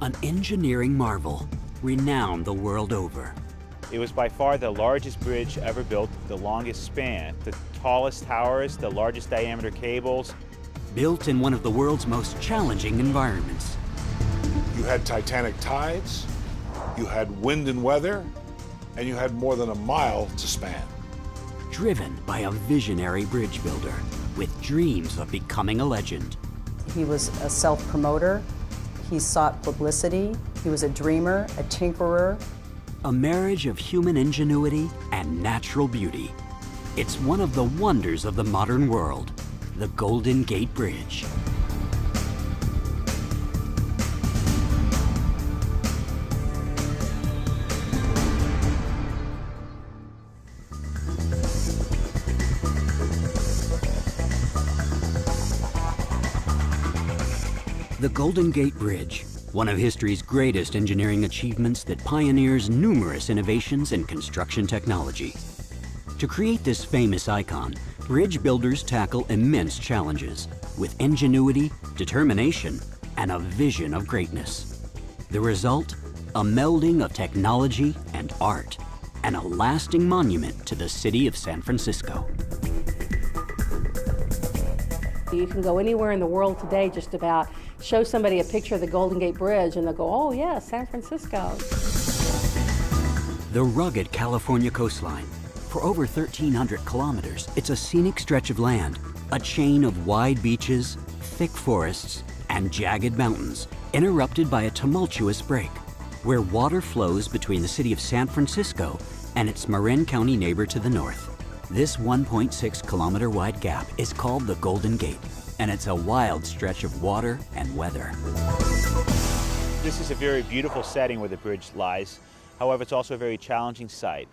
an engineering marvel renowned the world over. It was by far the largest bridge ever built, the longest span, the tallest towers, the largest diameter cables. Built in one of the world's most challenging environments. You had titanic tides, you had wind and weather, and you had more than a mile to span. Driven by a visionary bridge builder with dreams of becoming a legend. He was a self-promoter. He sought publicity. He was a dreamer, a tinkerer. A marriage of human ingenuity and natural beauty. It's one of the wonders of the modern world, the Golden Gate Bridge. The Golden Gate Bridge, one of history's greatest engineering achievements that pioneers numerous innovations in construction technology. To create this famous icon, bridge builders tackle immense challenges with ingenuity, determination, and a vision of greatness. The result? A melding of technology and art, and a lasting monument to the city of San Francisco. You can go anywhere in the world today, just about, show somebody a picture of the Golden Gate Bridge and they'll go, oh yeah, San Francisco. The rugged California coastline. For over 1,300 kilometers, it's a scenic stretch of land, a chain of wide beaches, thick forests, and jagged mountains, interrupted by a tumultuous break, where water flows between the city of San Francisco and its Marin County neighbor to the north. This 1.6 kilometer wide gap is called the Golden Gate, and it's a wild stretch of water and weather. This is a very beautiful setting where the bridge lies. However, it's also a very challenging site.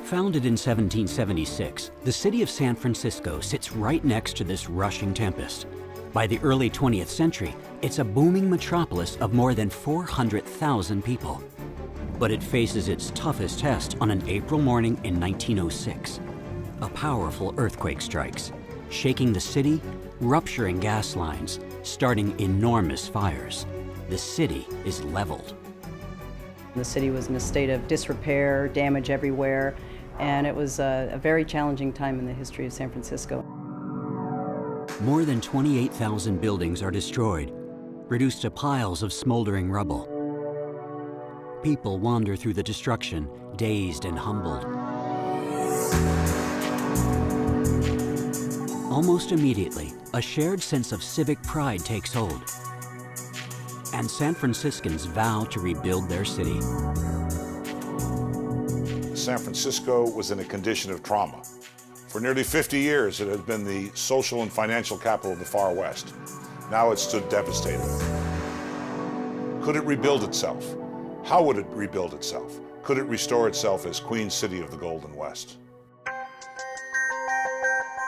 Founded in 1776, the city of San Francisco sits right next to this rushing tempest. By the early 20th century, it's a booming metropolis of more than 400,000 people. But it faces its toughest test on an April morning in 1906. A powerful earthquake strikes, shaking the city, rupturing gas lines, starting enormous fires. The city is leveled. The city was in a state of disrepair, damage everywhere, and it was a very challenging time in the history of San Francisco. More than 28,000 buildings are destroyed, reduced to piles of smoldering rubble. People wander through the destruction, dazed and humbled. Almost immediately, a shared sense of civic pride takes hold, and San Franciscans vow to rebuild their city. San Francisco was in a condition of trauma. For nearly 50 years, it had been the social and financial capital of the far west. Now it stood devastated. Could it rebuild itself? How would it rebuild itself? Could it restore itself as Queen City of the Golden West?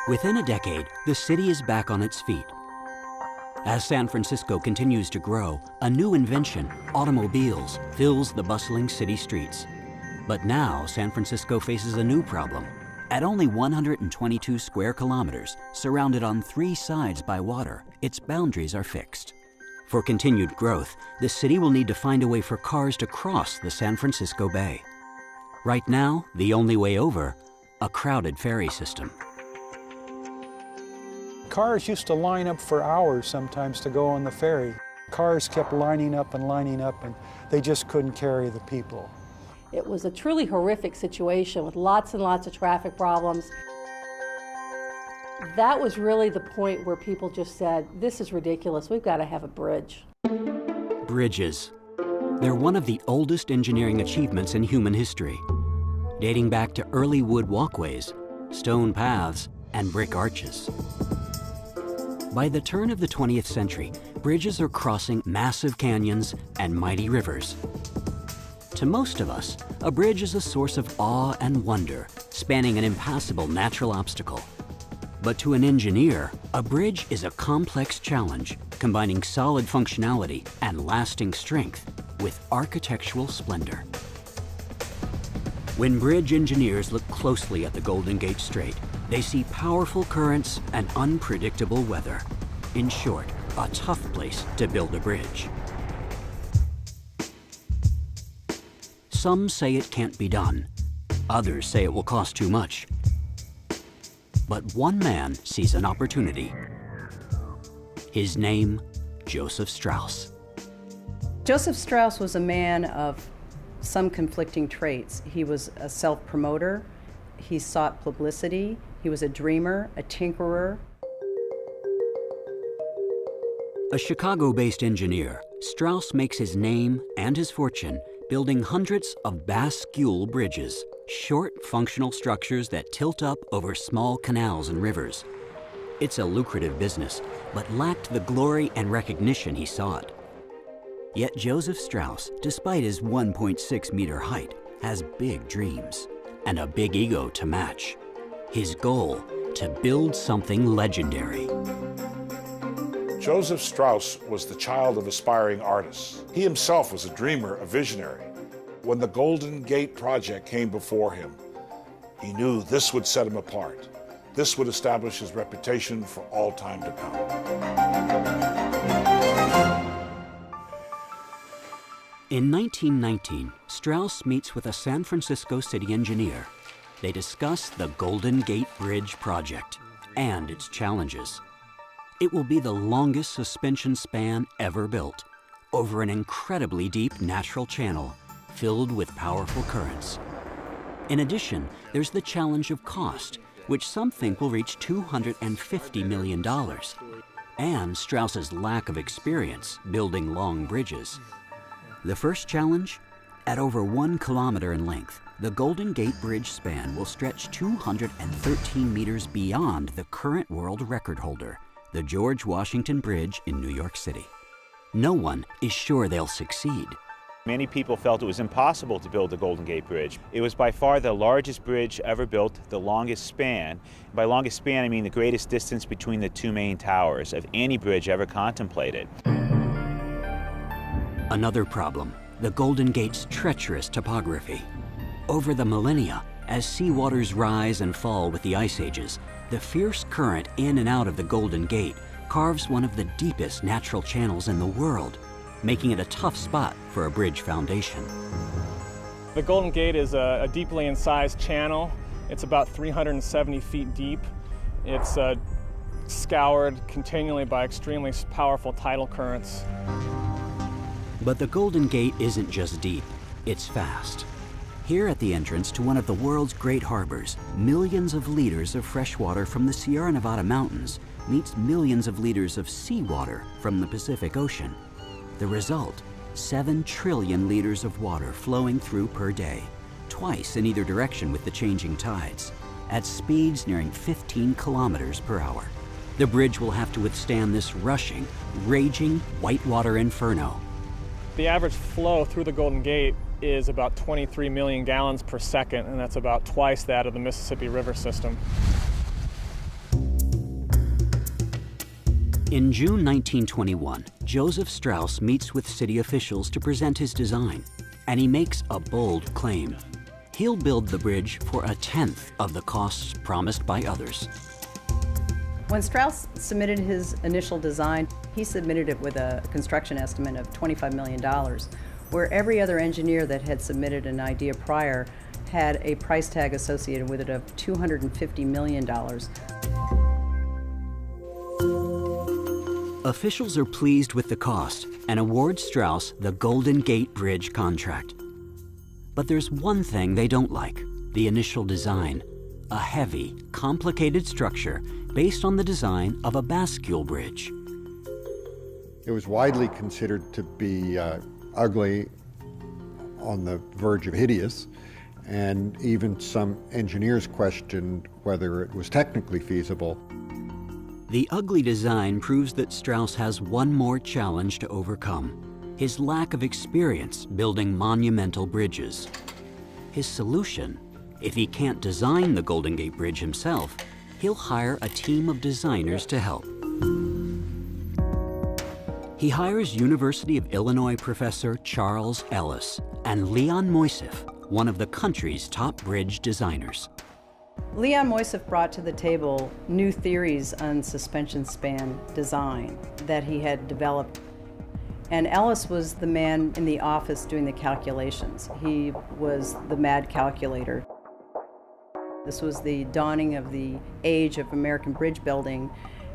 Within a decade, the city is back on its feet. As San Francisco continues to grow, a new invention, automobiles, fills the bustling city streets. But now, San Francisco faces a new problem. At only 122 square kilometers, surrounded on 3 sides by water, its boundaries are fixed. For continued growth, the city will need to find a way for cars to cross the San Francisco Bay. Right now, the only way over, a crowded ferry system. Cars used to line up for hours sometimes to go on the ferry. Cars kept lining up, and they just couldn't carry the people. It was a truly horrific situation with lots and lots of traffic problems. That was really the point where people just said, this is ridiculous, we've got to have a bridge. Bridges. They're one of the oldest engineering achievements in human history, dating back to early wood walkways, stone paths, and brick arches. By the turn of the 20th century, bridges are crossing massive canyons and mighty rivers. To most of us, a bridge is a source of awe and wonder, spanning an impassable natural obstacle. But to an engineer, a bridge is a complex challenge, combining solid functionality and lasting strength with architectural splendor. When bridge engineers look closely at the Golden Gate Strait, they see powerful currents and unpredictable weather. In short, a tough place to build a bridge. Some say it can't be done. Others say it will cost too much. But one man sees an opportunity. His name, Joseph Strauss. Joseph Strauss was a man of some conflicting traits. He was a self-promoter. He sought publicity. He was a dreamer, a tinkerer. A Chicago-based engineer, Strauss makes his name and his fortune building hundreds of bascule bridges, short, functional structures that tilt up over small canals and rivers. It's a lucrative business, but lacked the glory and recognition he sought. Yet Joseph Strauss, despite his 1.6-meter height, has big dreams and a big ego to match. His goal, to build something legendary. Joseph Strauss was the child of aspiring artists. He himself was a dreamer, a visionary. When the Golden Gate project came before him, he knew this would set him apart. This would establish his reputation for all time to come. In 1919, Strauss meets with a San Francisco city engineer. They discuss the Golden Gate Bridge project and its challenges. It will be the longest suspension span ever built, over an incredibly deep natural channel filled with powerful currents. In addition, there's the challenge of cost, which some think will reach $250 million, and Strauss's lack of experience building long bridges. The first challenge? At over 1 kilometer in length, the Golden Gate Bridge span will stretch 213 meters beyond the current world record holder, the George Washington Bridge in New York City. No one is sure they'll succeed. Many people felt it was impossible to build the Golden Gate Bridge. It was by far the largest bridge ever built, the longest span. By longest span, I mean the greatest distance between the two main towers of any bridge ever contemplated. Another problem, the Golden Gate's treacherous topography. Over the millennia, as seawaters rise and fall with the ice ages, the fierce current in and out of the Golden Gate carves one of the deepest natural channels in the world, making it a tough spot for a bridge foundation. The Golden Gate is a deeply incised channel. It's about 370 feet deep. It's scoured continually by extremely powerful tidal currents. But the Golden Gate isn't just deep, it's fast. Here at the entrance to one of the world's great harbors, millions of liters of fresh water from the Sierra Nevada mountains meets millions of liters of seawater from the Pacific Ocean. The result, 7 trillion liters of water flowing through per day, twice in either direction with the changing tides, at speeds nearing 15 kilometers per hour. The bridge will have to withstand this rushing, raging whitewater inferno. The average flow through the Golden Gate is about 23 million gallons per second, and that's about twice that of the Mississippi River system. In June 1921, Joseph Strauss meets with city officials to present his design, and he makes a bold claim. He'll build the bridge for 1/10 of the costs promised by others. When Strauss submitted his initial design, he submitted it with a construction estimate of $25 million, where every other engineer that had submitted an idea prior had a price tag associated with it of $250 million. Officials are pleased with the cost and award Strauss the Golden Gate Bridge contract. But there's one thing they don't like, the initial design. A heavy, complicated structure based on the design of a bascule bridge. It was widely considered to be ugly, on the verge of hideous, and even some engineers questioned whether it was technically feasible. The ugly design proves that Strauss has one more challenge to overcome: his lack of experience building monumental bridges. His solution: if he can't design the Golden Gate Bridge himself, he'll hire a team of designers to help. He hires University of Illinois professor Charles Ellis and Leon Moisseiff, one of the country's top bridge designers. Leon Moisseiff brought to the table new theories on suspension span design that he had developed. And Ellis was the man in the office doing the calculations. He was the mad calculator. This was the dawning of the age of American bridge building,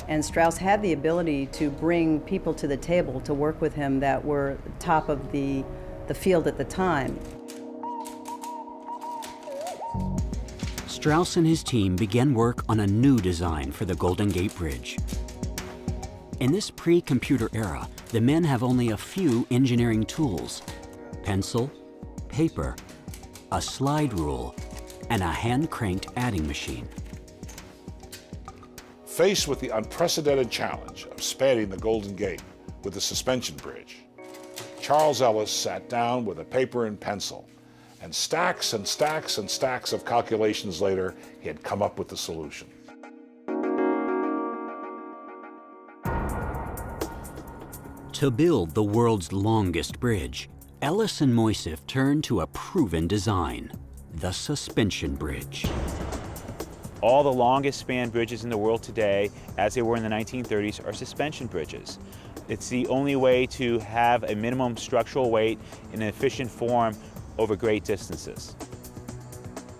and Strauss had the ability to bring people to the table to work with him that were top of the field at the time. Strauss and his team began work on a new design for the Golden Gate Bridge. In this pre-computer era, the men have only a few engineering tools: pencil, paper, a slide rule, and a hand-cranked adding machine. Faced with the unprecedented challenge of spanning the Golden Gate with a suspension bridge, Charles Ellis sat down with a paper and pencil, and stacks and stacks and stacks of calculations later, he had come up with the solution. To build the world's longest bridge, Ellis and Moisseiff turned to a proven design: the suspension bridge. All the longest span bridges in the world today, as they were in the 1930s, are suspension bridges. It's the only way to have a minimum structural weight in an efficient form over great distances.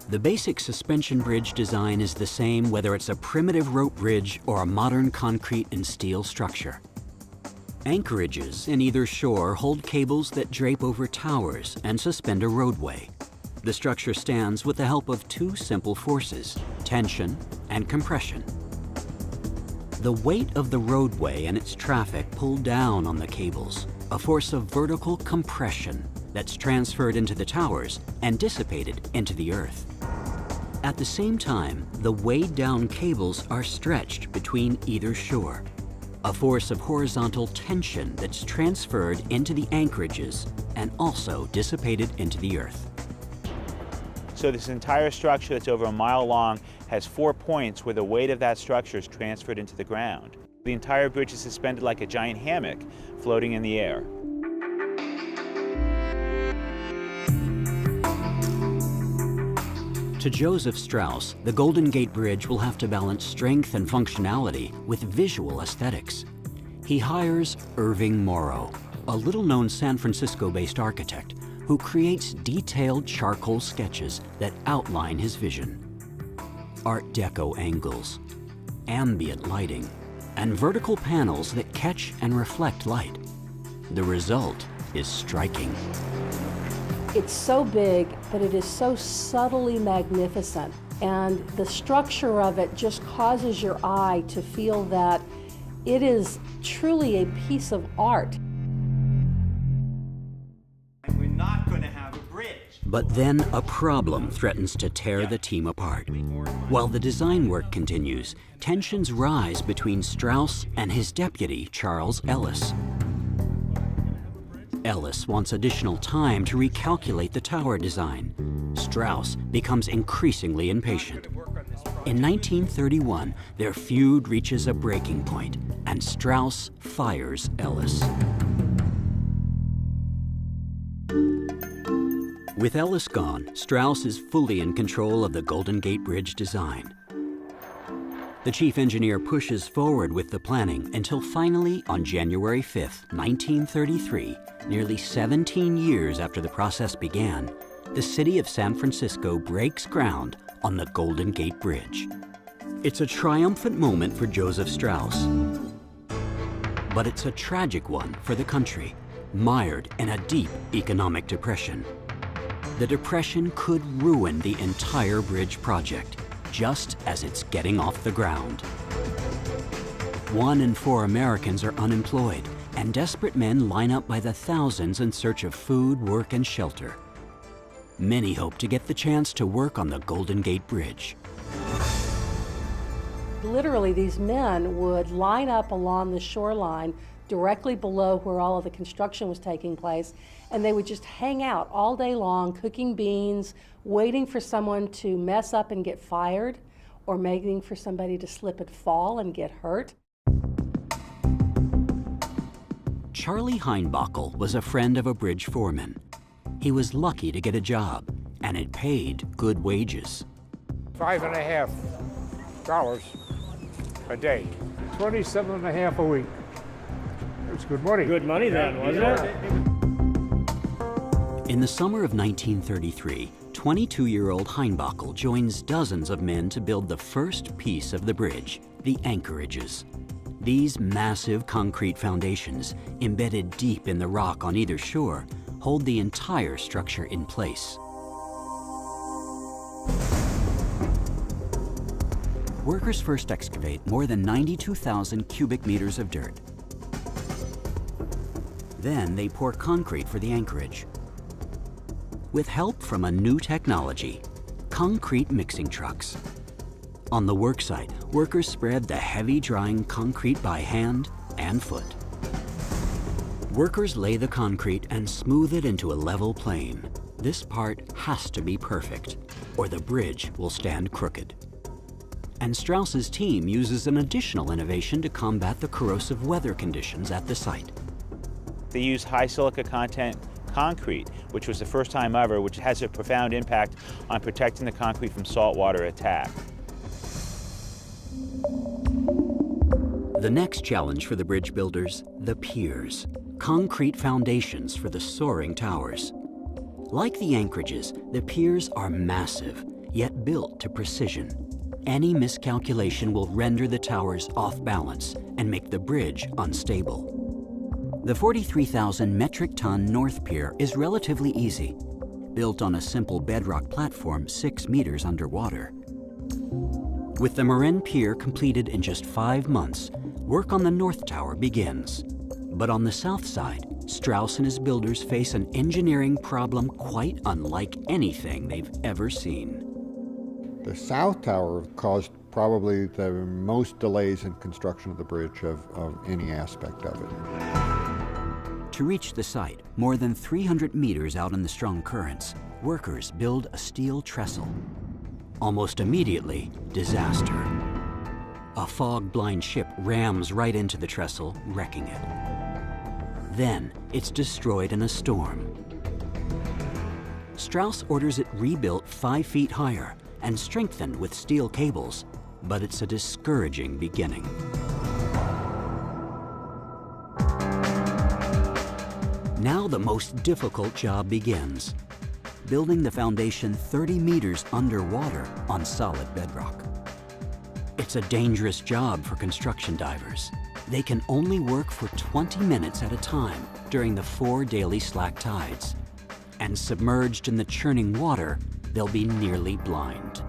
The basic suspension bridge design is the same whether it's a primitive rope bridge or a modern concrete and steel structure. Anchorages in either shore hold cables that drape over towers and suspend a roadway. The structure stands with the help of two simple forces: tension and compression. The weight of the roadway and its traffic pull down on the cables, a force of vertical compression that's transferred into the towers and dissipated into the earth. At the same time, the weighed down cables are stretched between either shore, a force of horizontal tension that's transferred into the anchorages and also dissipated into the earth. So this entire structure that's over a mile long has 4 points where the weight of that structure is transferred into the ground. The entire bridge is suspended like a giant hammock floating in the air. To Joseph Strauss, the Golden Gate Bridge will have to balance strength and functionality with visual aesthetics. He hires Irving Morrow, a little-known San Francisco-based architect who creates detailed charcoal sketches that outline his vision. Art Deco angles, ambient lighting, and vertical panels that catch and reflect light. The result is striking. It's so big, but it is so subtly magnificent. And the structure of it just causes your eye to feel that it is truly a piece of art. We're not going to have a bridge. But then a problem threatens to tear the team apart. While the design work continues, tensions rise between Strauss and his deputy, Charles Ellis. Ellis wants additional time to recalculate the tower design. Strauss becomes increasingly impatient. In 1931, their feud reaches a breaking point, and Strauss fires Ellis. With Ellis gone, Strauss is fully in control of the Golden Gate Bridge design. The chief engineer pushes forward with the planning until finally, on January 5, 1933, nearly 17 years after the process began, the city of San Francisco breaks ground on the Golden Gate Bridge. It's a triumphant moment for Joseph Strauss, but it's a tragic one for the country, mired in a deep economic depression. The depression could ruin the entire bridge project, just as it's getting off the ground. 1 in 4 Americans are unemployed, and desperate men line up by the thousands in search of food, work, and shelter. Many hope to get the chance to work on the Golden Gate Bridge. Literally, these men would line up along the shoreline directly below where all of the construction was taking place, and they would just hang out all day long, cooking beans, waiting for someone to mess up and get fired, or waiting for somebody to slip and fall and get hurt. Charlie Heinbockel was a friend of a bridge foreman. He was lucky to get a job, and it paid good wages. $5.50 a day. 27.5 a week. That's good money. Good money then, wasn't it? In the summer of 1933, 22-year-old Heinbockel joins dozens of men to build the first piece of the bridge, the anchorages. These massive concrete foundations, embedded deep in the rock on either shore, hold the entire structure in place. Workers first excavate more than 92,000 cubic meters of dirt. Then they pour concrete for the anchorage. With help from a new technology, concrete mixing trucks. On the worksite, workers spread the heavy drying concrete by hand and foot. Workers lay the concrete and smooth it into a level plane. This part has to be perfect, or the bridge will stand crooked. And Strauss's team uses an additional innovation to combat the corrosive weather conditions at the site. They use high silica content concrete, which was the first time ever, which has a profound impact on protecting the concrete from saltwater attack. The next challenge for the bridge builders, the piers, concrete foundations for the soaring towers. Like the anchorages, the piers are massive, yet built to precision. Any miscalculation will render the towers off balance and make the bridge unstable. The 43,000 metric ton North Pier is relatively easy, built on a simple bedrock platform 6 meters underwater. With the Marin Pier completed in just 5 months, work on the North Tower begins. But on the south side, Strauss and his builders face an engineering problem quite unlike anything they've ever seen. The South Tower caused probably the most delays in construction of the bridge of any aspect of it. To reach the site, more than 300 meters out in the strong currents, workers build a steel trestle. Almost immediately, disaster. A fog-blind ship rams right into the trestle, wrecking it. Then, it's destroyed in a storm. Strauss orders it rebuilt 5 feet higher and strengthened with steel cables, but it's a discouraging beginning. Now the most difficult job begins, building the foundation 30 meters underwater on solid bedrock. It's a dangerous job for construction divers. They can only work for 20 minutes at a time during the 4 daily slack tides. And submerged in the churning water, they'll be nearly blind.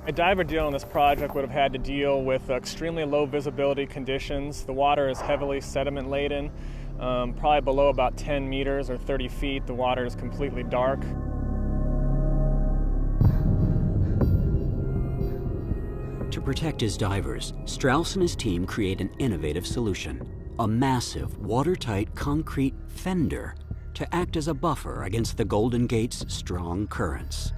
A diver dealing on this project would have had to deal with extremely low visibility conditions. The water is heavily sediment laden. Probably below about 10 meters or 30 feet, the water is completely dark. To protect his divers, Strauss and his team create an innovative solution, a massive, watertight concrete fender to act as a buffer against the Golden Gate's strong currents.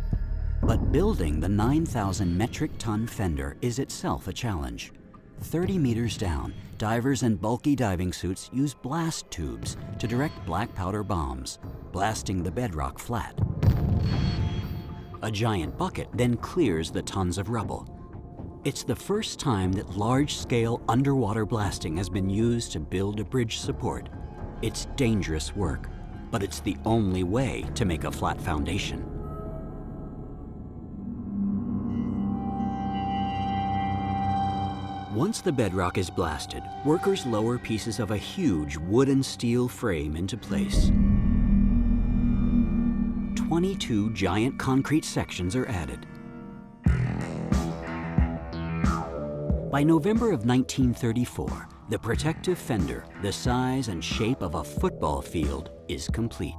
But building the 9,000 metric ton fender is itself a challenge. 30 meters down, divers in bulky diving suits use blast tubes to direct black powder bombs, blasting the bedrock flat. A giant bucket then clears the tons of rubble. It's the first time that large-scale underwater blasting has been used to build a bridge support. It's dangerous work, but it's the only way to make a flat foundation. Once the bedrock is blasted, workers lower pieces of a huge wood and steel frame into place. 22 giant concrete sections are added. By November of 1934, the protective fender, the size and shape of a football field, is complete.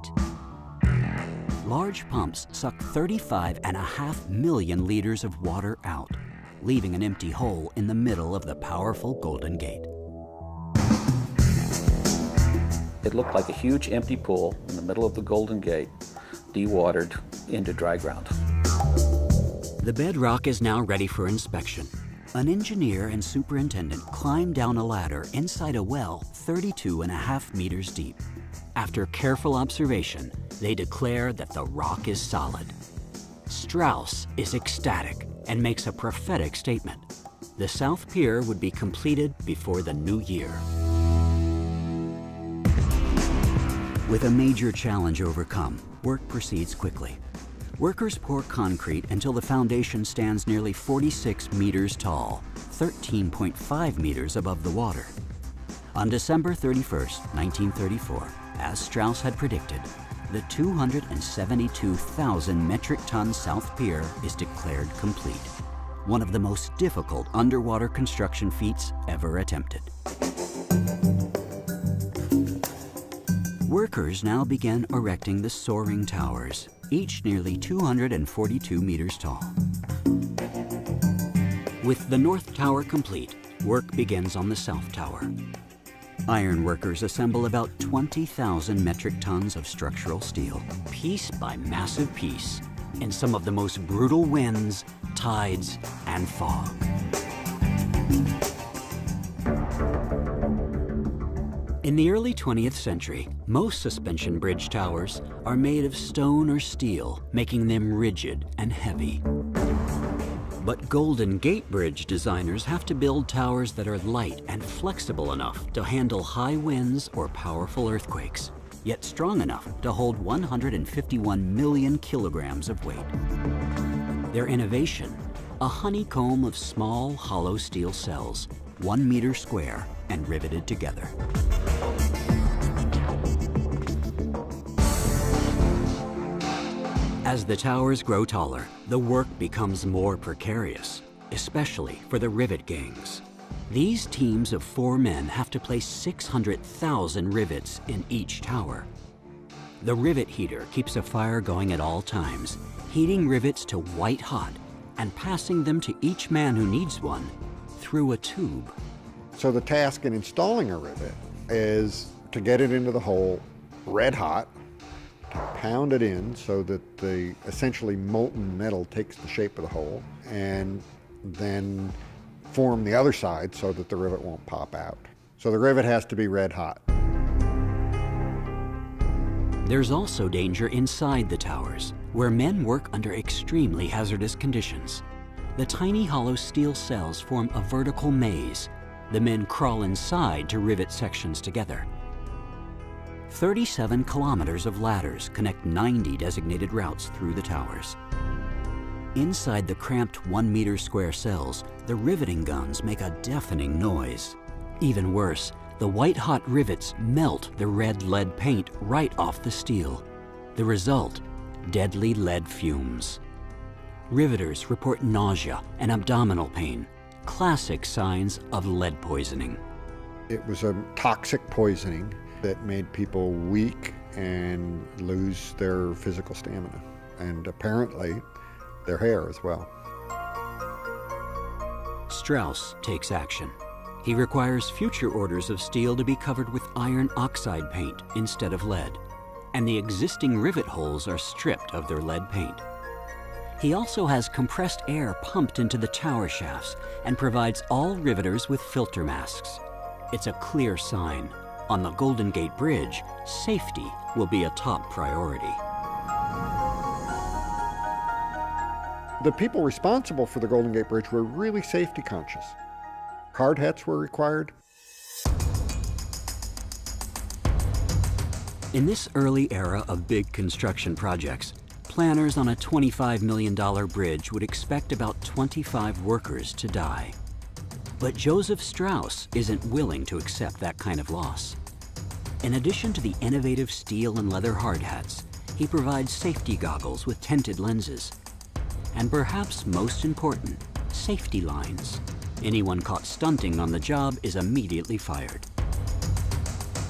Large pumps suck 35.5 million liters of water out, leaving an empty hole in the middle of the powerful Golden Gate. It looked like a huge empty pool in the middle of the Golden Gate, dewatered into dry ground. The bedrock is now ready for inspection. An engineer and superintendent climb down a ladder inside a well 32.5 meters deep. After careful observation, they declare that the rock is solid. Strauss is ecstatic and makes a prophetic statement. The South Pier would be completed before the new year. With a major challenge overcome, work proceeds quickly. Workers pour concrete until the foundation stands nearly 46 meters tall, 13.5 meters above the water. On December 31st, 1934, as Strauss had predicted, the 272,000 metric ton South Pier is declared complete, one of the most difficult underwater construction feats ever attempted. Workers now began erecting the soaring towers, each nearly 242 meters tall. With the North Tower complete, work begins on the South Tower. Iron workers assemble about 20,000 metric tons of structural steel, piece by massive piece, in some of the most brutal winds, tides, and fog. In the early 20th century, most suspension bridge towers are made of stone or steel, making them rigid and heavy. But Golden Gate Bridge designers have to build towers that are light and flexible enough to handle high winds or powerful earthquakes, yet strong enough to hold 151 million kilograms of weight. Their innovation, a honeycomb of small, hollow steel cells, 1 meter square and riveted together. As the towers grow taller, the work becomes more precarious, especially for the rivet gangs. These teams of 4 men have to place 600,000 rivets in each tower. The rivet heater keeps a fire going at all times, heating rivets to white hot and passing them to each man who needs one through a tube. So the task in installing a rivet is to get it into the hole red hot, to pound it in so that the essentially molten metal takes the shape of the hole, and then form the other side so that the rivet won't pop out. So the rivet has to be red hot. There's also danger inside the towers, where men work under extremely hazardous conditions. The tiny hollow steel cells form a vertical maze. The men crawl inside to rivet sections together. 37 kilometers of ladders connect 90 designated routes through the towers. Inside the cramped 1 meter square cells, the riveting guns make a deafening noise. Even worse, the white-hot rivets melt the red lead paint right off the steel. The result, deadly lead fumes. Riveters report nausea and abdominal pain, classic signs of lead poisoning. It was a toxic poisoning that made people weak and lose their physical stamina, and apparently their hair as well. Strauss takes action. He requires future orders of steel to be covered with iron oxide paint instead of lead, and the existing rivet holes are stripped of their lead paint. He also has compressed air pumped into the tower shafts and provides all riveters with filter masks. It's a clear sign. On the Golden Gate Bridge, safety will be a top priority. The people responsible for the Golden Gate Bridge were really safety conscious. Hard hats were required. In this early era of big construction projects, planners on a $25 million bridge would expect about 25 workers to die. But Joseph Strauss isn't willing to accept that kind of loss. In addition to the innovative steel and leather hard hats, he provides safety goggles with tinted lenses. And perhaps most important, safety lines. Anyone caught stunting on the job is immediately fired.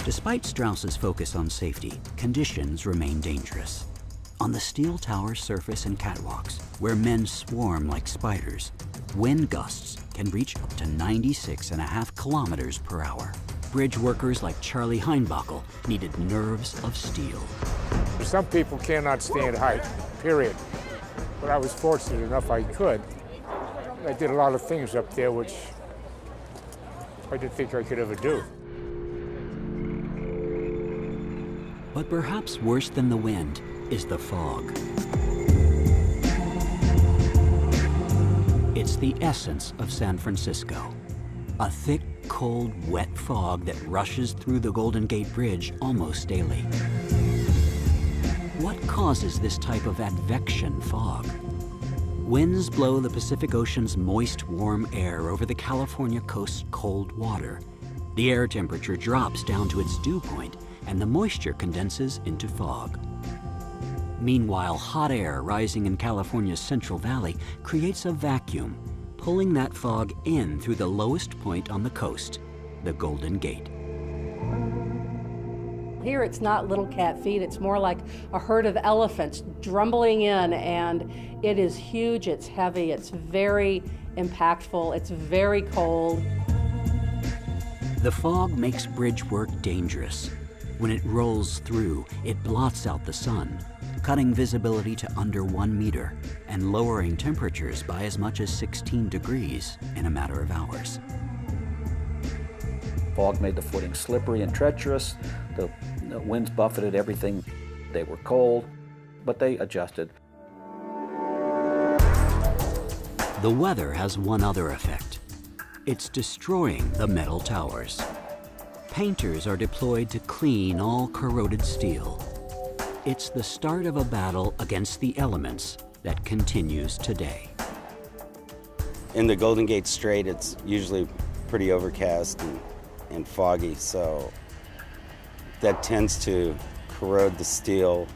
Despite Strauss's focus on safety, conditions remain dangerous. On the steel tower surface and catwalks, where men swarm like spiders, wind gusts can reach up to 96.5 kilometers per hour. Bridge workers like Charlie Heinbockel needed nerves of steel. Some people cannot stand height, period. But I was fortunate enough I could. I did a lot of things up there which I didn't think I could ever do. But perhaps worse than the wind is the fog. It's the essence of San Francisco. A thick, cold, wet fog that rushes through the Golden Gate Bridge almost daily. What causes this type of advection fog? Winds blow the Pacific Ocean's moist, warm air over the California coast's cold water. The air temperature drops down to its dew point, and the moisture condenses into fog. Meanwhile, hot air rising in California's Central Valley creates a vacuum, pulling that fog in through the lowest point on the coast, the Golden Gate. Here it's not little cat feet, it's more like a herd of elephants drumbling in, and it is huge, it's heavy, it's very impactful, it's very cold. The fog makes bridge work dangerous. When it rolls through, it blots out the sun, cutting visibility to under 1 meter and lowering temperatures by as much as 16 degrees in a matter of hours. Fog made the footing slippery and treacherous. The winds buffeted everything. They were cold, but they adjusted. The weather has one other effect. It's destroying the metal towers. Painters are deployed to clean all corroded steel. It's the start of a battle against the elements that continues today. In the Golden Gate Strait, it's usually pretty overcast and foggy, so that tends to corrode the steel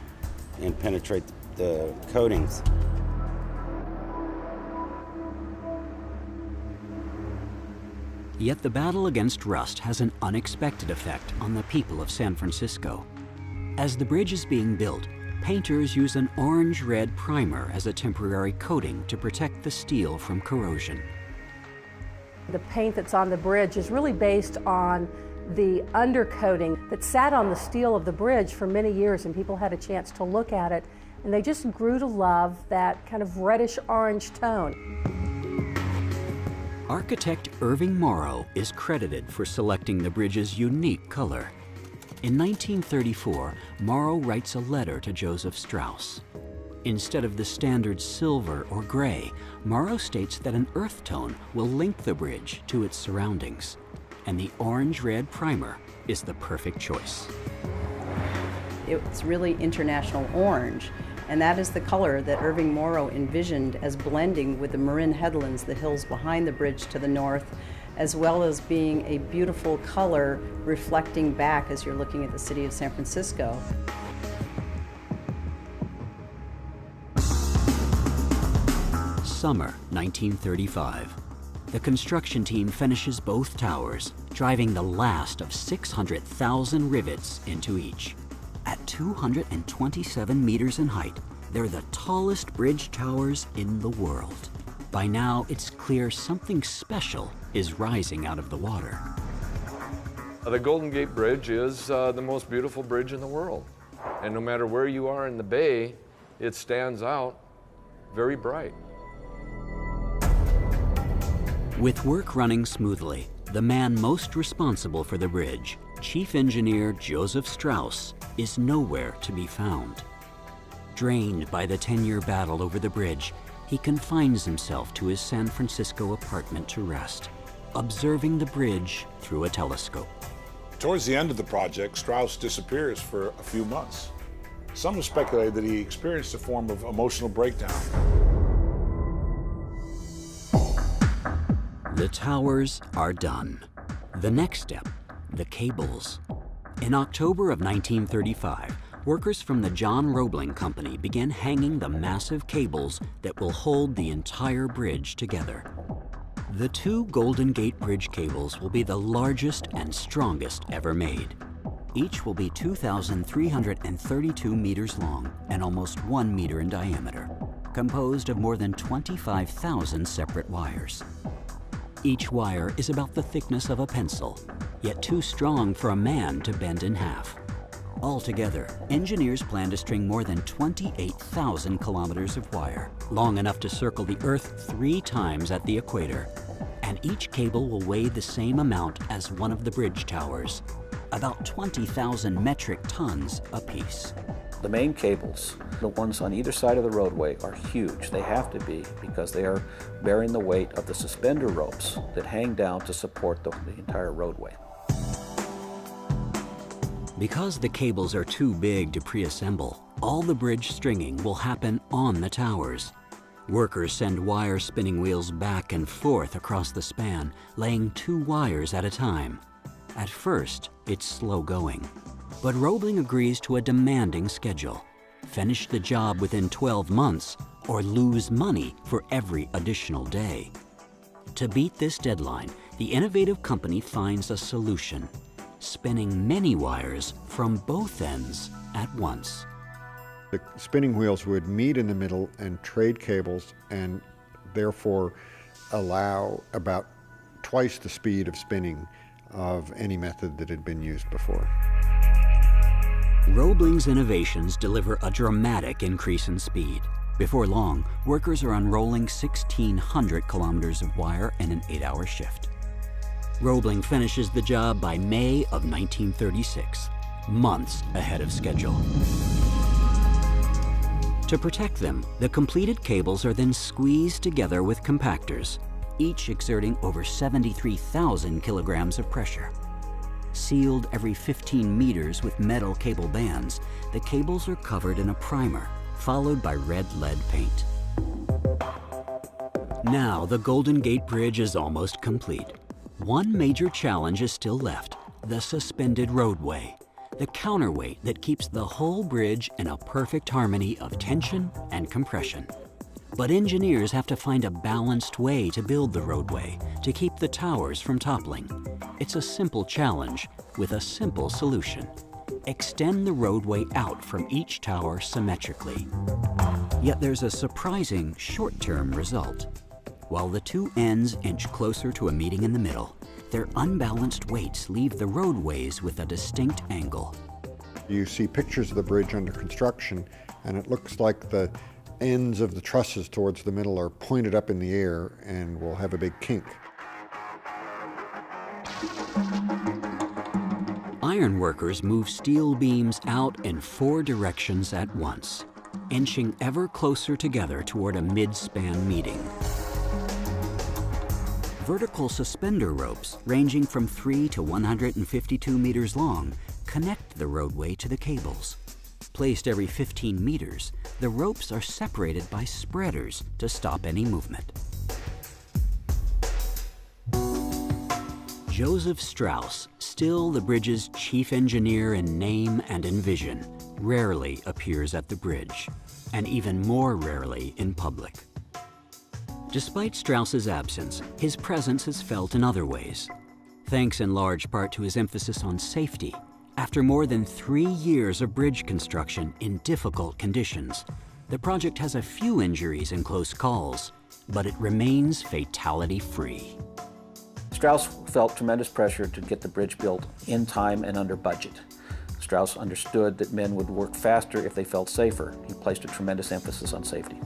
and penetrate the coatings. Yet the battle against rust has an unexpected effect on the people of San Francisco. As the bridge is being built, painters use an orange-red primer as a temporary coating to protect the steel from corrosion. The paint that's on the bridge is really based on the undercoating that sat on the steel of the bridge for many years, and people had a chance to look at it, and they just grew to love that kind of reddish-orange tone. Architect Irving Morrow is credited for selecting the bridge's unique color. In 1934, Morrow writes a letter to Joseph Strauss. Instead of the standard silver or gray, Morrow states that an earth tone will link the bridge to its surroundings, and the orange-red primer is the perfect choice. It's really international orange, and that is the color that Irving Morrow envisioned as blending with the Marin headlands, the hills behind the bridge to the north, as well as being a beautiful color reflecting back as you're looking at the city of San Francisco. Summer 1935. The construction team finishes both towers, driving the last of 600,000 rivets into each. At 227 meters in height, they're the tallest bridge towers in the world. By now, it's clear something special is rising out of the water. The Golden Gate Bridge is the most beautiful bridge in the world. And no matter where you are in the bay, it stands out very bright. With work running smoothly, the man most responsible for the bridge, Chief Engineer Joseph Strauss, is nowhere to be found. Drained by the 10-year battle over the bridge, he confines himself to his San Francisco apartment to rest, observing the bridge through a telescope. Towards the end of the project, Strauss disappears for a few months. Some have speculated that he experienced a form of emotional breakdown. The towers are done. The next step, the cables. In October of 1935, workers from the John Roebling Company began hanging the massive cables that will hold the entire bridge together. The two Golden Gate Bridge cables will be the largest and strongest ever made. Each will be 2,332 meters long and almost 1 meter in diameter, composed of more than 25,000 separate wires. Each wire is about the thickness of a pencil, yet too strong for a man to bend in half. Altogether, engineers plan to string more than 28,000 kilometers of wire, long enough to circle the Earth 3 times at the equator. And each cable will weigh the same amount as one of the bridge towers, about 20,000 metric tons apiece. The main cables, the ones on either side of the roadway, are huge. They have to be because they are bearing the weight of the suspender ropes that hang down to support the entire roadway. Because the cables are too big to pre-assemble, all the bridge stringing will happen on the towers. Workers send wire spinning wheels back and forth across the span, laying 2 wires at a time. At first, it's slow going, but Roebling agrees to a demanding schedule. Finish the job within 12 months or lose money for every additional day. To beat this deadline, the innovative company finds a solution: spinning many wires from both ends at once. The spinning wheels would meet in the middle and trade cables, and therefore allow about twice the speed of spinning of any method that had been used before. Roebling's innovations deliver a dramatic increase in speed. Before long, workers are unrolling 1,600 kilometers of wire in an 8-hour shift. Roebling finishes the job by May of 1936, months ahead of schedule. To protect them, the completed cables are then squeezed together with compactors, each exerting over 73,000 kilograms of pressure. Sealed every 15 meters with metal cable bands, the cables are covered in a primer, followed by red lead paint. Now the Golden Gate Bridge is almost complete. One major challenge is still left: the suspended roadway, the counterweight that keeps the whole bridge in a perfect harmony of tension and compression. But engineers have to find a balanced way to build the roadway to keep the towers from toppling. It's a simple challenge with a simple solution: extend the roadway out from each tower symmetrically. Yet there's a surprising short-term result. While the 2 ends inch closer to a meeting in the middle, their unbalanced weights leave the roadways with a distinct angle. You see pictures of the bridge under construction, and it looks like the ends of the trusses towards the middle are pointed up in the air and will have a big kink. Iron workers move steel beams out in 4 directions at once, inching ever closer together toward a mid-span meeting. Vertical suspender ropes, ranging from 3 to 152 meters long, connect the roadway to the cables. Placed every 15 meters, the ropes are separated by spreaders to stop any movement. Joseph Strauss, still the bridge's chief engineer in name and in vision, rarely appears at the bridge, and even more rarely in public. Despite Strauss's absence, his presence is felt in other ways. Thanks in large part to his emphasis on safety, after more than 3 years of bridge construction in difficult conditions, the project has a few injuries and close calls, but it remains fatality-free. Strauss felt tremendous pressure to get the bridge built in time and under budget. Strauss understood that men would work faster if they felt safer. He placed a tremendous emphasis on safety.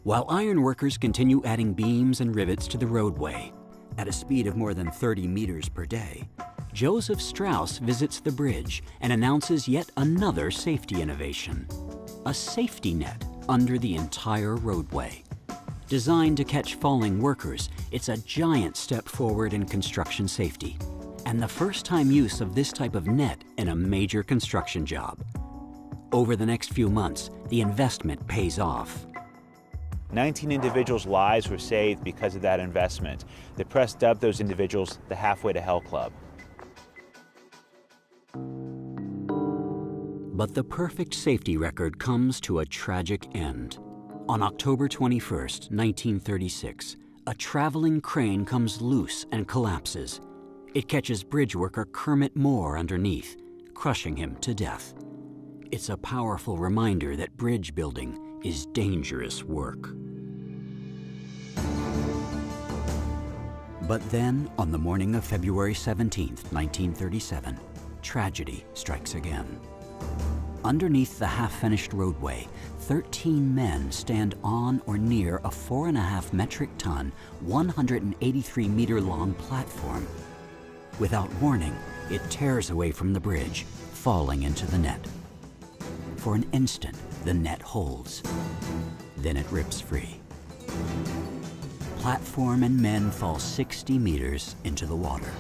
While iron workers continue adding beams and rivets to the roadway at a speed of more than 30 meters per day, Joseph Strauss visits the bridge and announces yet another safety innovation: a safety net under the entire roadway. Designed to catch falling workers, it's a giant step forward in construction safety, and the first-time use of this type of net in a major construction job. Over the next few months, the investment pays off. 19 individuals' lives were saved because of that investment. The press dubbed those individuals the Halfway to Hell Club. But the perfect safety record comes to a tragic end. On October 21st, 1936, a traveling crane comes loose and collapses. It catches bridge worker Kermit Moore underneath, crushing him to death. It's a powerful reminder that bridge building is dangerous work. But then, on the morning of February 17th, 1937, tragedy strikes again. Underneath the half-finished roadway, 13 men stand on or near a 4.5 metric ton, 183-meter-long platform. Without warning, it tears away from the bridge, falling into the net. For an instant, the net holds. Then it rips free. Platform and men fall 60 meters into the water.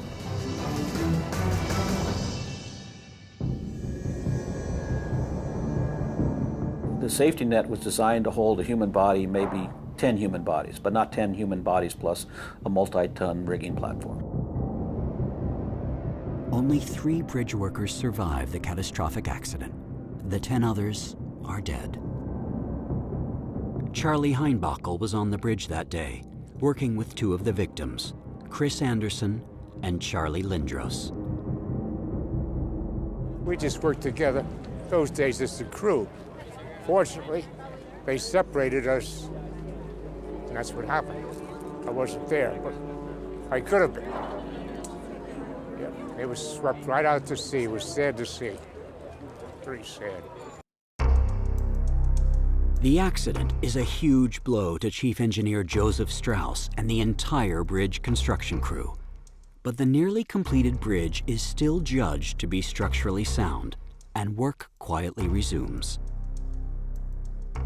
The safety net was designed to hold a human body, maybe 10 human bodies, but not 10 human bodies plus a multi-ton rigging platform. Only 3 bridge workers survive the catastrophic accident. The 10 others are dead. Charlie Heinbockel was on the bridge that day, working with 2 of the victims, Chris Anderson and Charlie Lindros. We just worked together those days as a crew. Fortunately, they separated us, and that's what happened. I wasn't there, but I could have been. Yeah, it was swept right out to sea. It was sad to see. Pretty sad. The accident is a huge blow to Chief Engineer Joseph Strauss and the entire bridge construction crew. But the nearly completed bridge is still judged to be structurally sound, and work quietly resumes.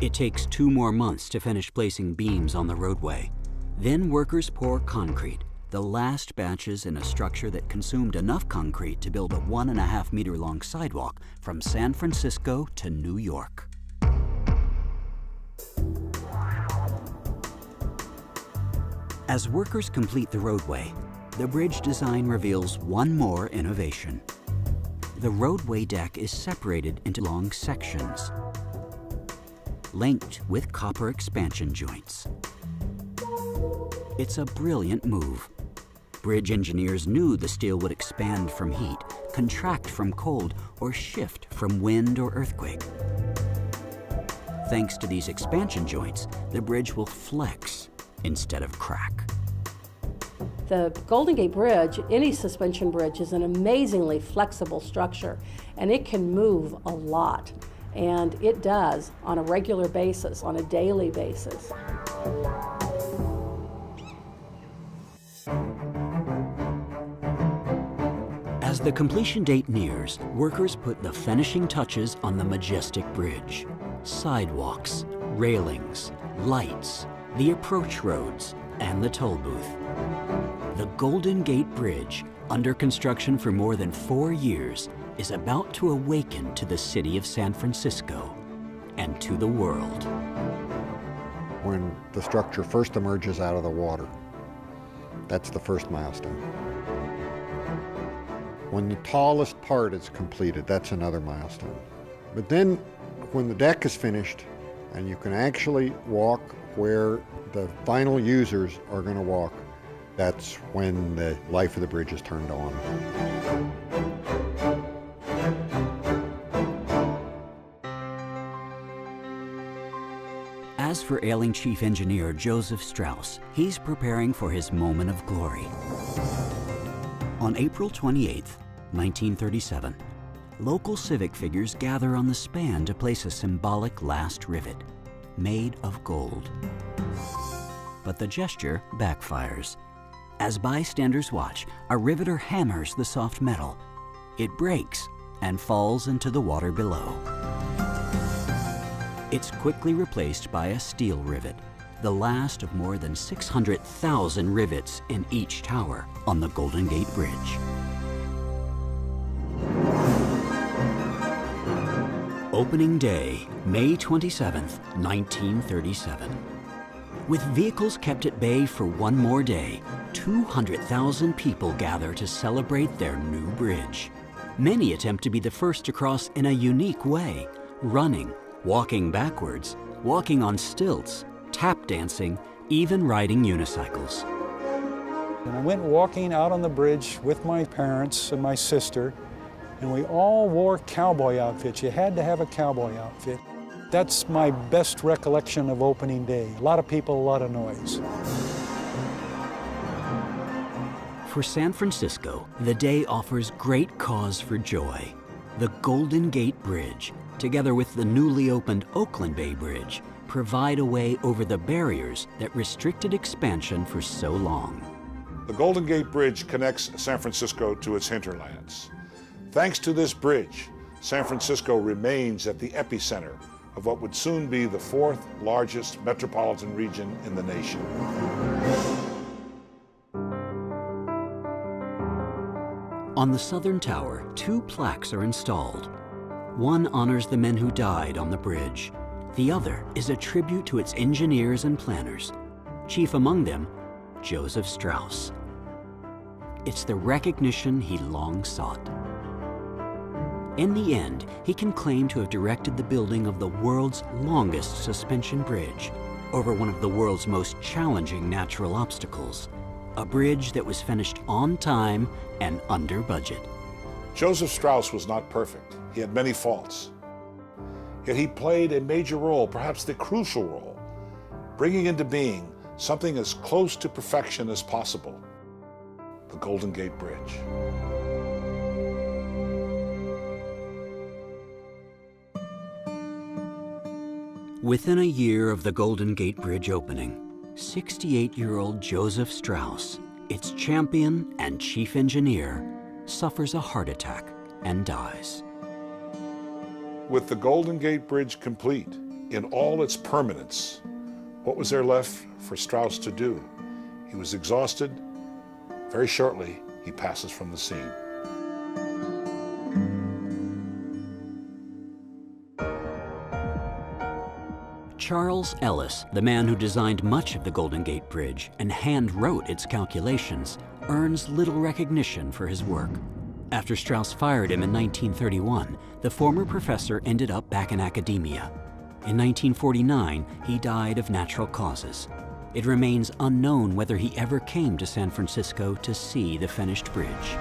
It takes 2 more months to finish placing beams on the roadway. Then workers pour concrete, the last batches in a structure that consumed enough concrete to build a 1.5 meter long sidewalk from San Francisco to New York. As workers complete the roadway, the bridge design reveals one more innovation. The roadway deck is separated into long sections, linked with copper expansion joints. It's a brilliant move. Bridge engineers knew the steel would expand from heat, contract from cold, or shift from wind or earthquake. Thanks to these expansion joints, the bridge will flex instead of crack. The Golden Gate Bridge, any suspension bridge, is an amazingly flexible structure, and it can move a lot. And it does on a regular basis, on a daily basis. As the completion date nears, workers put the finishing touches on the majestic bridge. Sidewalks, railings, lights, the approach roads, and the toll booth. The Golden Gate Bridge, under construction for more than 4 years, is about to awaken to the city of San Francisco and to the world. When the structure first emerges out of the water, that's the first milestone. When the tallest part is completed, that's another milestone. But then when the deck is finished and you can actually walk where the final users are going to walk, that's when the life of the bridge is turned on. As for ailing Chief Engineer Joseph Strauss, he's preparing for his moment of glory. On April 28, 1937, local civic figures gather on the span to place a symbolic last rivet, made of gold. But the gesture backfires. As bystanders watch, a riveter hammers the soft metal. It breaks and falls into the water below. It's quickly replaced by a steel rivet, the last of more than 600,000 rivets in each tower on the Golden Gate Bridge. Opening day, May 27, 1937. With vehicles kept at bay for one more day, 200,000 people gather to celebrate their new bridge. Many attempt to be the first to cross in a unique way, running, walking backwards, walking on stilts, tap dancing, even riding unicycles. And I went walking out on the bridge with my parents and my sister, and we all wore cowboy outfits. You had to have a cowboy outfit. That's my best recollection of opening day. A lot of people, a lot of noise. For San Francisco, the day offers great cause for joy. The Golden Gate Bridge, together with the newly opened Oakland Bay Bridge, provide a way over the barriers that restricted expansion for so long. The Golden Gate Bridge connects San Francisco to its hinterlands. Thanks to this bridge, San Francisco remains at the epicenter of what would soon be the fourth largest metropolitan region in the nation. On the southern tower, 2 plaques are installed. One honors the men who died on the bridge. The other is a tribute to its engineers and planners, chief among them, Joseph Strauss. It's the recognition he long sought. In the end, he can claim to have directed the building of the world's longest suspension bridge over one of the world's most challenging natural obstacles, a bridge that was finished on time and under budget. Joseph Strauss was not perfect. He had many faults. Yet he played a major role, perhaps the crucial role, bringing into being something as close to perfection as possible, the Golden Gate Bridge. Within a year of the Golden Gate Bridge opening, 68-year-old Joseph Strauss, its champion and chief engineer, suffers a heart attack and dies. With the Golden Gate Bridge complete in all its permanence, what was there left for Strauss to do? He was exhausted. Very shortly, he passes from the scene. Charles Ellis, the man who designed much of the Golden Gate Bridge and hand-wrote its calculations, earns little recognition for his work. After Strauss fired him in 1931, the former professor ended up back in academia. In 1949, he died of natural causes. It remains unknown whether he ever came to San Francisco to see the finished bridge.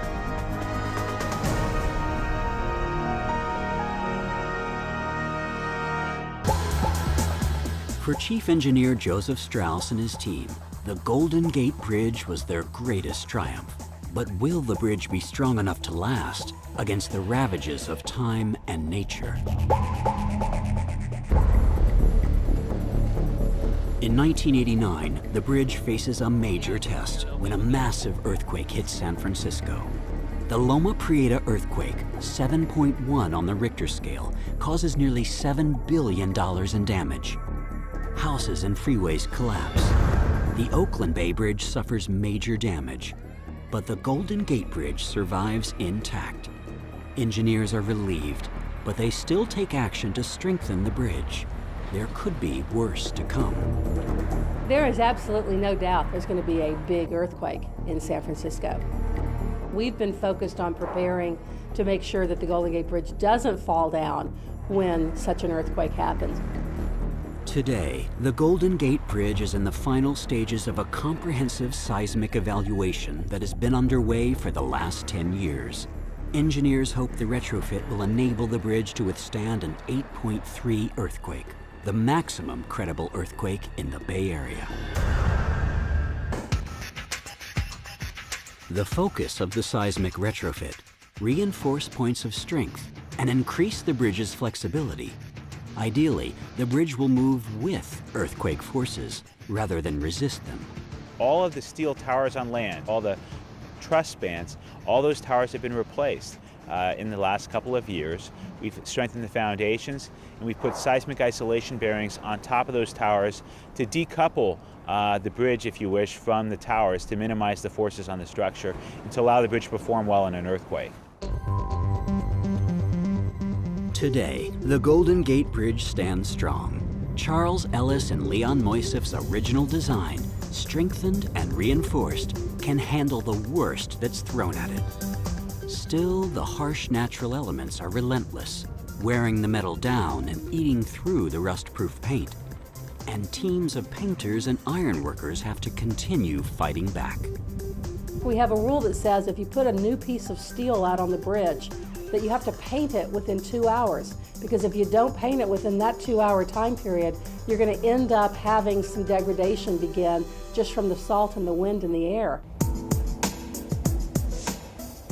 For Chief Engineer Joseph Strauss and his team, the Golden Gate Bridge was their greatest triumph. But will the bridge be strong enough to last against the ravages of time and nature? In 1989, the bridge faces a major test when a massive earthquake hits San Francisco. The Loma Prieta earthquake, 7.1 on the Richter scale, causes nearly $7 billion in damage. Houses and freeways collapse. The Oakland Bay Bridge suffers major damage, but the Golden Gate Bridge survives intact. Engineers are relieved, but they still take action to strengthen the bridge. There could be worse to come. There is absolutely no doubt there's going to be a big earthquake in San Francisco. We've been focused on preparing to make sure that the Golden Gate Bridge doesn't fall down when such an earthquake happens. Today, the Golden Gate Bridge is in the final stages of a comprehensive seismic evaluation that has been underway for the last 10 years. Engineers hope the retrofit will enable the bridge to withstand an 8.3 earthquake, the maximum credible earthquake in the Bay Area. The focus of the seismic retrofit: reinforce points of strength and increase the bridge's flexibility. Ideally, the bridge will move with earthquake forces rather than resist them. All of the steel towers on land, all the truss spans, all those towers have been replaced in the last couple of years. We've strengthened the foundations, and we've put seismic isolation bearings on top of those towers to decouple the bridge, if you wish, from the towers to minimize the forces on the structure and to allow the bridge to perform well in an earthquake. Today, the Golden Gate Bridge stands strong. Charles Ellis and Leon Moisseff's original design, strengthened and reinforced, can handle the worst that's thrown at it. Still, the harsh natural elements are relentless, wearing the metal down and eating through the rust-proof paint. And teams of painters and ironworkers have to continue fighting back. We have a rule that says if you put a new piece of steel out on the bridge, that you have to paint it within 2 hours, because if you don't paint it within that 2-hour time period, you're going to end up having some degradation begin just from the salt and the wind in the air.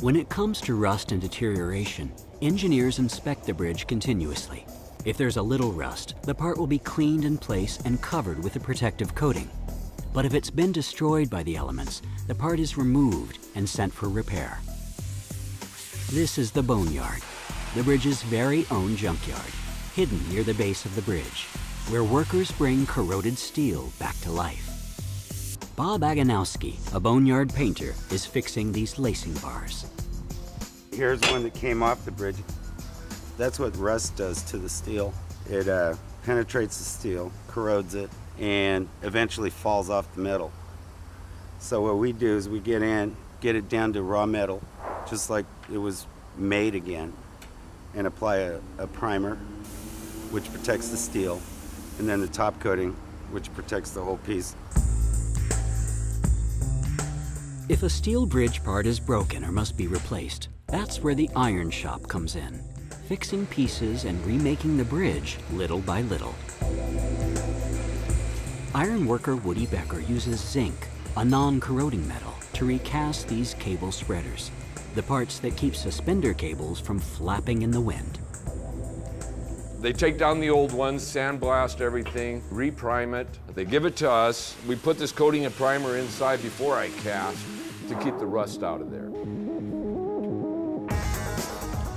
When it comes to rust and deterioration, engineers inspect the bridge continuously. If there's a little rust, the part will be cleaned in place and covered with a protective coating. But if it's been destroyed by the elements, the part is removed and sent for repair. This is the boneyard. the bridge's very own junkyard, hidden near the base of the bridge, where workers bring corroded steel back to life. Bob Aganowski, a boneyard painter, is fixing these lacing bars. Here's one that came off the bridge. That's what rust does to the steel. It penetrates the steel, corrodes it, and eventually falls off the metal. So what we do is we get it down to raw metal, just like it was made again, and apply a primer, which protects the steel, and then the top coating, which protects the whole piece. If a steel bridge part is broken or must be replaced, that's where the iron shop comes in, fixing pieces and remaking the bridge little by little. Iron worker Woody Becker uses zinc, a non-corroding metal, to recast these cable spreaders, the parts that keep suspender cables from flapping in the wind. They take down the old ones, sandblast everything, reprime it. They give it to us. We put this coating and primer inside before I cast to keep the rust out of there.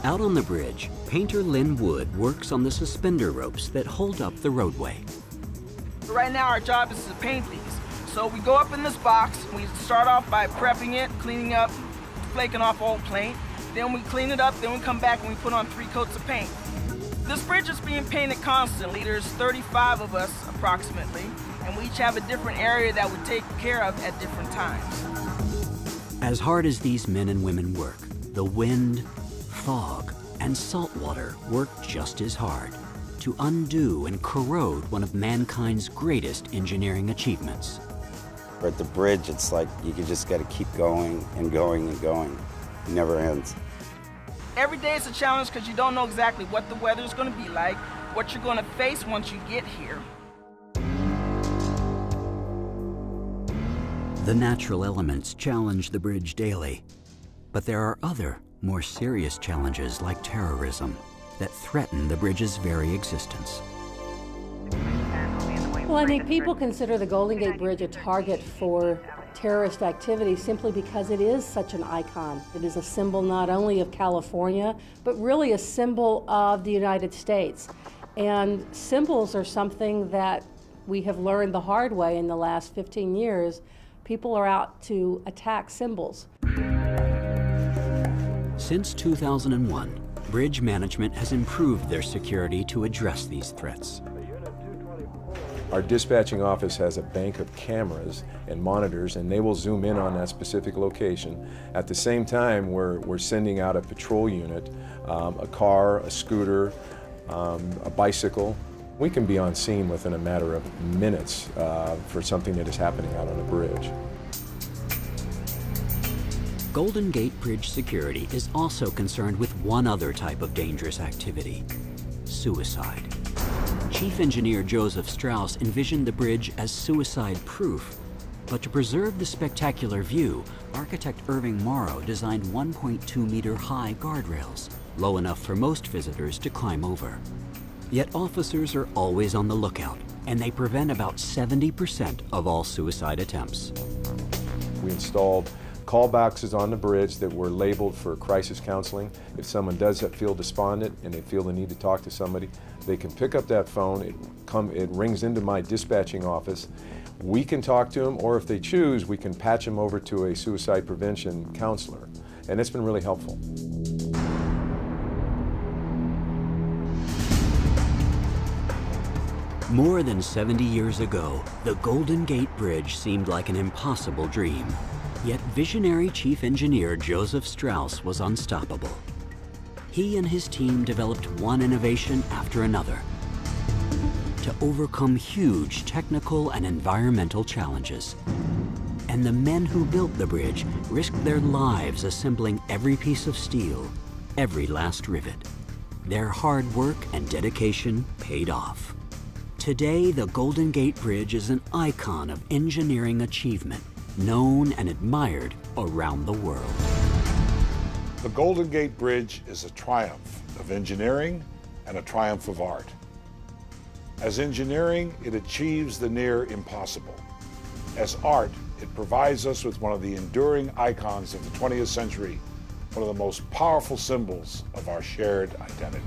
Out on the bridge, painter Lynn Wood works on the suspender ropes that hold up the roadway. Right now our job is to paint these. So we go up in this box, we start off by prepping it, cleaning up, flaking off old paint. Then we clean it up, then we come back and we put on 3 coats of paint. This bridge is being painted constantly. There's 35 of us approximately, and we each have a different area that we take care of at different times. As hard as these men and women work, the wind, fog, and salt water work just as hard to undo and corrode one of mankind's greatest engineering achievements. At the bridge, it's like you just got to keep going and going and going. It never ends. Every day is a challenge because you don't know exactly what the weather is going to be like, what you're going to face once you get here. The natural elements challenge the bridge daily, but there are other, more serious challenges like terrorism that threaten the bridge's very existence. Well, I think people consider the Golden Gate Bridge a target for terrorist activity simply because it is such an icon. It is a symbol not only of California, but really a symbol of the United States. And symbols are something that we have learned the hard way in the last 15 years. People are out to attack symbols. Since 2001, bridge management has improved their security to address these threats. Our dispatching office has a bank of cameras and monitors, and they will zoom in on that specific location. At the same time, we're sending out a patrol unit, a car, a scooter, a bicycle. We can be on scene within a matter of minutes for something that is happening out on a bridge. Golden Gate Bridge security is also concerned with one other type of dangerous activity: suicide. Chief Engineer Joseph Strauss envisioned the bridge as suicide-proof, but to preserve the spectacular view, architect Irving Morrow designed 1.2-meter-high guardrails, low enough for most visitors to climb over. Yet officers are always on the lookout, and they prevent about 70% of all suicide attempts. We installed call boxes on the bridge that were labeled for crisis counseling. If someone does feel despondent and they feel the need to talk to somebody, they can pick up that phone, it rings into my dispatching office. We can talk to them, or if they choose, we can patch them over to a suicide prevention counselor. And it's been really helpful. More than 70 years ago, the Golden Gate Bridge seemed like an impossible dream. Yet visionary Chief Engineer Joseph Strauss was unstoppable. He and his team developed one innovation after another to overcome huge technical and environmental challenges. And the men who built the bridge risked their lives assembling every piece of steel, every last rivet. Their hard work and dedication paid off. Today, the Golden Gate Bridge is an icon of engineering achievement, known and admired around the world. The Golden Gate Bridge is a triumph of engineering and a triumph of art. As engineering, it achieves the near impossible. As art, it provides us with one of the enduring icons of the 20th century, one of the most powerful symbols of our shared identity.